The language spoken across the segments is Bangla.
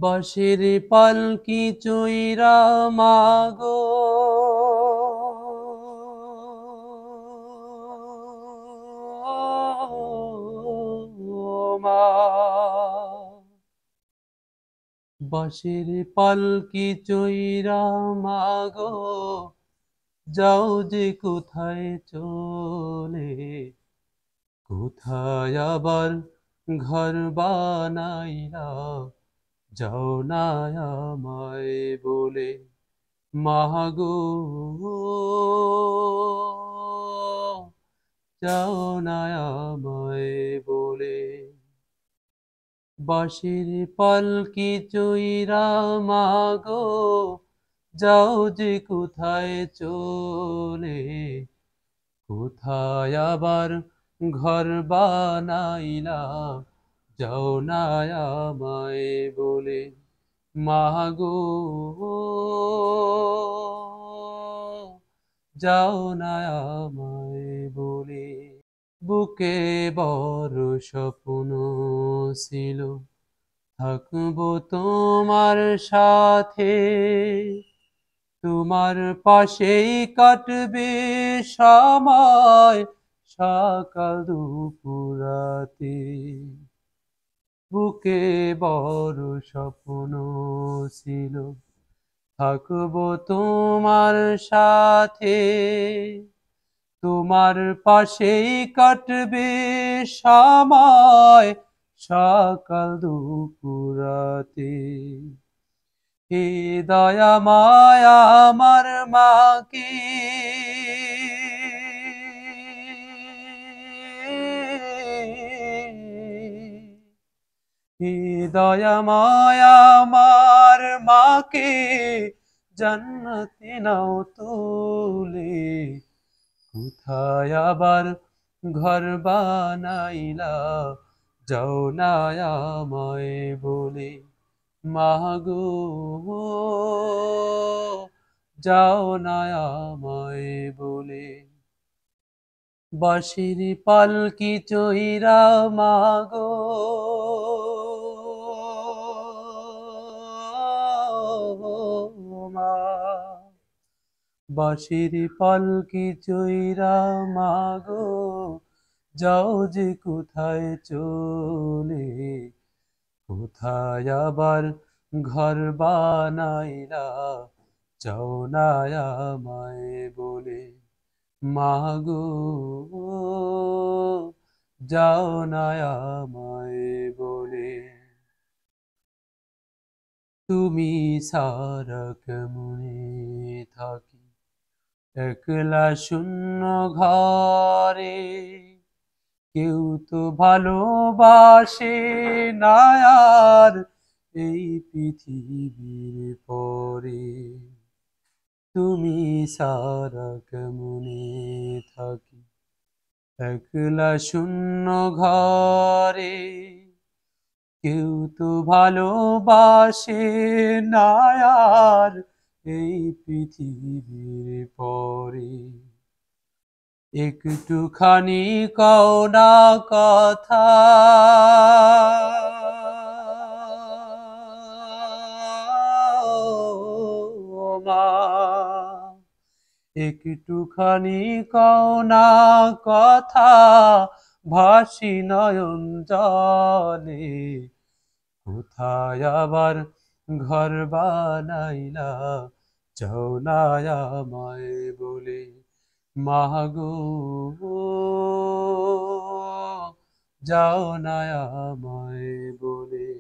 বাঁশির পালকি চইরা মাগো মা, বাঁশির পালকি চইরা মাগো যাও যে কোথায় চলে, কোথায় আবার ঘর বানাইলা যাও না আমায় বলে। মাগো যাও না আমায় বলে। বাঁশির পালকি চইরা মাগো যাও যে কোথায় চলে, কোথায় আবার ঘর বানাইলা যাও না আমায় বলে। মাগো যাও না আমায় বলে। বুকে বড় স্বপ্ন ছিল থাকবো তোমার সাথে, তোমার পাশেই কাটবে সময় সকাল দুপুর রাতে। বুকে বড় স্বপ্ন ছিল থাকবো তোমার সাথে, তোমার পাশেই কাটবে সময় সকাল দুপুর রাতে। হে দয়া মায়া আমার মাকে হে দয়া মায়া আমার মাকে জান্নাতে নাও তুলে, কোথায় আবার ঘর বানাইলা যাও না আমায় বলে। মাগো যাও না আমায় বলে। বাঁশির পালকি চইরা মাগো মা, বাঁশির পালকি চইরা মাগো যাও যে কোথায় চলে, কোথায় আবার ঘর বানাইলা যাও না আমায় বলে। মাগো যাও না আমায় বলে। তুমি সারা কেমনে থাকি একলা শূন্য ঘরে, কেউ তো ভালোবাসে না আর এই পৃথিবীর পরে। তুমি সারা কেমনে থাকি একলা শূন্য ঘরে, কেউ তো ভালোবাসে না আর এই পৃথিবীর পরে। একটুখানি কও না কথা, মা, একটুখানি কও না কথা ভাসি নয়ন জলে, কোথায় আবার ঘর বানাইলা যাও না আমায় বলে। মাগো যাও না আমায় বলে।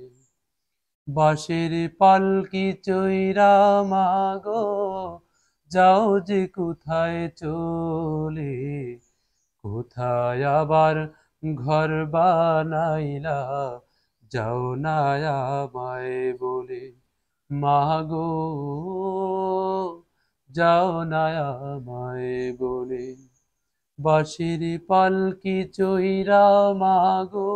বাঁশির পালকি চইরা মাগো যাও যে কোথায় চলে, কোথায় আবার ঘর বানাইলা যাও না আমায় বলে। মাগো যাও না আমায় বলে। বাঁশির পালকি চইরা মাগো